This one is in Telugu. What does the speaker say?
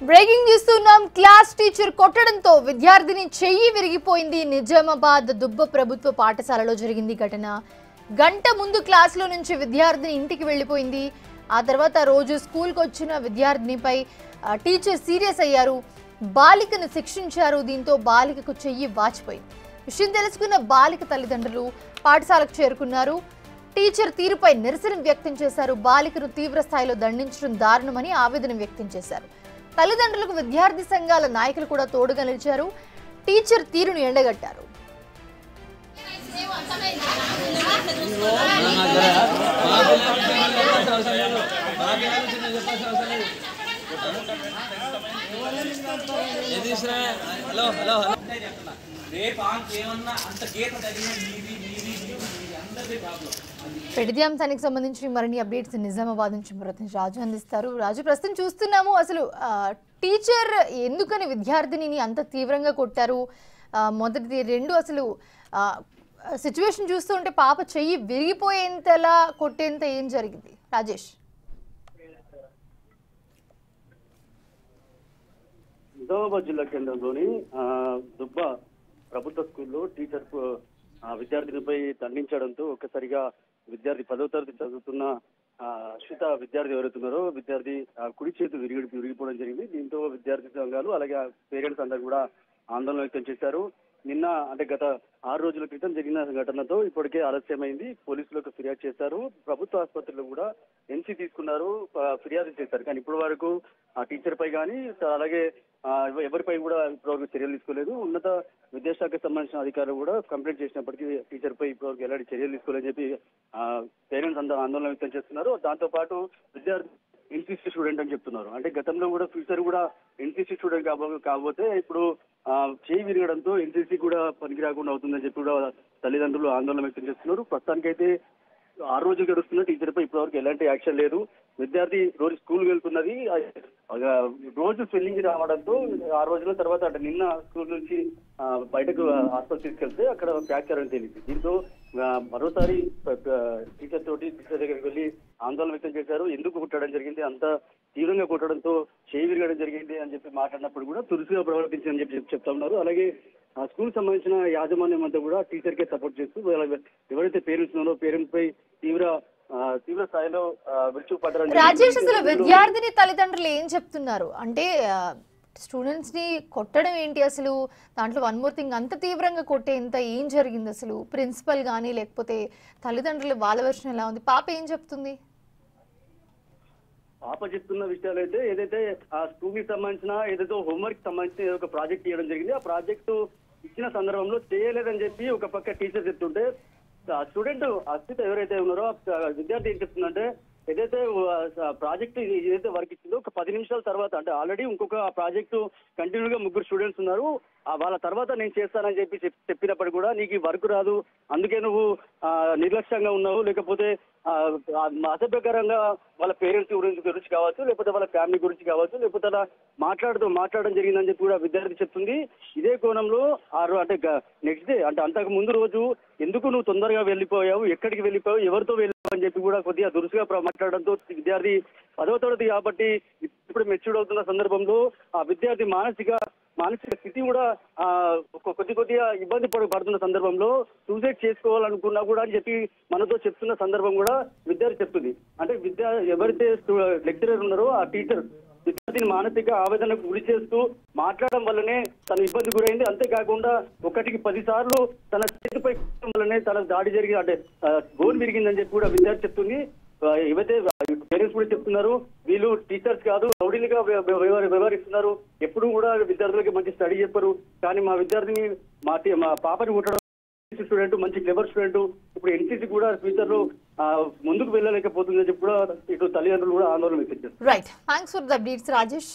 బ్రేకింగ్ చూస్తున్నాం. క్లాస్ టీచర్ కొట్టడంతో విద్యార్థిని చెయ్యి విరిగిపోయింది. నిజామాబాద్ దుబ్బ ప్రభుత్వ పాఠశాలలో జరిగింది ఘటన. గంట ముందు క్లాసులో నుంచి విద్యార్థిని ఇంటికి వెళ్ళిపోయింది. ఆ తర్వాత రోజు స్కూల్కి వచ్చిన విద్యార్థినిపై టీచర్ సీరియస్ అయ్యారు. బాలికను శిక్షించారు. దీంతో బాలికకు చెయ్యి వాచిపోయింది. విషయం తెలుసుకున్న బాలిక తల్లిదండ్రులు పాఠశాలకు చేరుకున్నారు. టీచర్ తీరుపై నిరసన వ్యక్తం చేశారు. బాలికను తీవ్ర స్థాయిలో దండించడం దారుణమని ఆవేదన వ్యక్తం చేశారు. తల్లిదండ్రులకు విద్యార్థి సంఘాల నాయకులు కూడా తోడుగా నిలిచారు. టీచర్ తీరును ఎండగట్టారు. పెడిది అంశానికి సంబంధించి మరిన్ని అప్డేట్స్ నిజామాబాద్ నుంచి ప్రతినిధి రాజు అందిస్తారు. రాజు, ప్రస్తుతం చూస్తున్నాము అసలు టీచర్ ఎందుకని విద్యార్థిని అంత తీవ్రంగా కొట్టారు? మొదటిది, రెండు, అసలు సిచ్యువేషన్ చూస్తుంటే పాప చెయ్యి విరిగిపోయేంతలా కొట్టేంత ఏం జరిగింది? రాజేష్. నిజామాబాద్ జిల్లా కేంద్రంలోని దుబ్బ ప్రభుత్వ స్కూల్లో టీచర్ విద్యార్థినిపై దండించడంతో ఒక్కసారిగా విద్యార్థి 10వ తరగతి చదువుతున్న అశ్విత విద్యార్థి ఎవరైతున్నారో విద్యార్థి కుడి చేతి విరిగిపోవడం జరిగింది. దీంతో విద్యార్థి సంఘాలు అలాగే పేరెంట్స్ అందరూ కూడా ఆందోళన వ్యక్తం చేశారు. నిన్న అంటే గత 6 రోజుల క్రితం జరిగిన ఘటనతో ఇప్పటికే ఆలస్యమైంది. పోలీసులకు ఫిర్యాదు చేశారు. ప్రభుత్వ ఆసుపత్రిలో కూడా ఎన్సీ తీసుకున్నారు, ఫిర్యాదు చేశారు. కానీ ఇప్పటి వరకు ఆ టీచర్ పై కానీ అలాగే ఎవరిపై కూడా ఇప్పటివరకు చర్యలు తీసుకోలేదు. ఉన్నత విద్యాశాఖకు సంబంధించిన అధికారులు కూడా కంప్లైంట్ చేసినప్పటికీ టీచర్ పై ఇప్పటివరకు ఎలాంటి చర్యలు తీసుకోలేదని చెప్పి పేరెంట్స్ అందరూ ఆందోళన వ్యక్తం చేస్తున్నారు. దాంతో పాటు విద్యార్థి ఎన్సీసీ స్టూడెంట్ అని చెప్తున్నారు. అంటే గతంలో కూడా ఫ్యూచర్ కూడా ఎన్సీసీ స్టూడెంట్ కాబోతే ఇప్పుడు చేయి విరగడంతో ఎన్సీసీ కూడా పనికి రాకుండా అవుతుందని చెప్పి కూడా తల్లిదండ్రులు ఆందోళన వ్యక్తం చేస్తున్నారు. ప్రస్తుతానికైతే 6 రోజులు గడుస్తున్న టీచర్ పై ఇప్పటివరకు ఎలాంటి యాక్షన్ లేదు. విద్యార్థి రోజు స్కూల్ వెళ్తున్నది, రోజు స్వెల్లింగ్ రావడంతో 6 రోజుల తర్వాత అంటే నిన్న స్కూల్ నుంచి బయటకు హాస్పిటల్ తీసుకెళ్తే అక్కడ ఫ్రాక్చర్ అని తెలిసింది. దీంతో మరోసారి టీచర్ దగ్గరికి వెళ్ళి ఆందోళన వ్యక్తం చేశారు. ఎందుకు కొట్టడం జరిగింది, అంత తీవ్రంగా కొట్టడంతో చేయి విరగడం జరిగింది అని చెప్పి మాట్లాడినప్పుడు కూడా తురుసుగా ప్రవర్తించిందని చెప్పి చెప్తా ఉన్నారు. అలాగే స్కూల్ సంబంధించిన యాజమాన్యం అంతా కూడా టీచర్ కే సపోర్ట్ చేస్తూ ఎవరైతే పేరెంట్స్ ఉన్నారో పేరెంట్స్ పై తీవ్ర స్థాయిలో విరుచుకుపడ్డారు. రాజేష్, అసలు విద్యార్థిని తల్లిదండ్రులు ఏం చెప్తున్నారు? అంటే స్టూడెంట్స్ ని కొట్టడం ఏంటి అసలు? దాంట్లో వన్ మోర్ థింగ్, అంత తీవ్రంగా కొట్టేంత ఏం జరిగింది అసలు? ప్రిన్సిపల్ కానీ లేకపోతే తల్లిదండ్రులు వాళ్ళ వర్షన్ ఎలా ఉంది? పాప ఏం చెప్తుంది? పాప చెప్తున్న విషయాలు అయితే ఏదైతే ఆ స్కూల్ కి సంబంధించిన ఏదైతే హోంవర్క్ సంబంధించిన ఒక ప్రాజెక్ట్ చేయడం జరిగింది. ఆ ప్రాజెక్టు ఇచ్చిన సందర్భంలో చేయలేదని చెప్పి ఒక పక్క టీచర్ చెప్తుంటే స్టూడెంట్ అస్మిత ఎవరైతే ఉన్నారో విద్యార్థి ఏం చెప్తుందంటే ఏదైతే ప్రాజెక్ట్ ఏదైతే వర్క్ ఇచ్చిందో ఒక 10 నిమిషాల తర్వాత అంటే ఆల్రెడీ ఇంకొక ప్రాజెక్టు కంటిన్యూగా 3 స్టూడెంట్స్ ఉన్నారు, వాళ్ళ తర్వాత నేను చేస్తానని చెప్పినప్పుడు కూడా నీకు ఈ వర్క్ రాదు, అందుకే నువ్వు నిర్లక్ష్యంగా ఉన్నావు, లేకపోతే అసభ్యకరంగా వాళ్ళ పేరెంట్స్ గురించి కావచ్చు, లేకపోతే వాళ్ళ ఫ్యామిలీ గురించి కావచ్చు, లేకపోతే అలా మాట్లాడడం జరిగిందని చెప్పి కూడా విద్యార్థి చెప్తుంది. ఇదే కోణంలో అంటే నెక్స్ట్ డే అంటే అంతకు ముందు రోజు ఎందుకు నువ్వు తొందరగా వెళ్ళిపోయావు, ఎక్కడికి వెళ్ళిపోయావు, ఎవరితో వెళ్ళిపోయావు అని చెప్పి కూడా కొద్దిగా దురుసుగా మాట్లాడడంతో విద్యార్థి 10వ తరగతి కాబట్టి ఇప్పుడు మెచ్యూర్డ్ అవుతున్న సందర్భంలో ఆ విద్యార్థి మానసిక స్థితి కూడా కొద్దిగా ఇబ్బంది పడుతున్న సందర్భంలో సూసైడ్ చేసుకోవాలనుకున్నా కూడా అని చెప్పి మనతో చెప్తున్న సందర్భం కూడా విద్యార్థి చెప్తుంది. అంటే ఎవరైతే లెక్చరర్ ఉన్నారో ఆ టీచర్ విద్యార్థిని మానసిక ఆవేదనకు గురి చేస్తూ మాట్లాడడం వల్లనే తన ఇబ్బంది గురైంది. అంతేకాకుండా 1కి 10 సార్లు తన చేతిపై వల్లనే తన దాడి జరిగి అంటే గోల్ విరిగిందని చెప్పి కూడా విద్యార్థి చెప్తుంది. ఏవైతే పేరెంట్స్ కూడా చెప్తున్నారు వీళ్ళు టీచర్స్ కాదు, రౌడీలుగా వ్యవహరిస్తున్నారు, ఎప్పుడు కూడా విద్యార్థులకి మంచి స్టడీ చెప్పరు, కానీ మా విద్యార్థిని మా పాపని కుట్టడం స్టూడెంట్ మంచి క్లెవర్ స్టూడెంట్ ఇప్పుడు ఎన్సీసీ కూడా ఫ్యూచర్ లో ముందుకు వెళ్ళలేకపోతుందని చెప్పి కూడా ఇటు తల్లిదండ్రులు కూడా ఆందోళన వ్యక్తం చేస్తారు. Right, thanks for the updates Rajesh.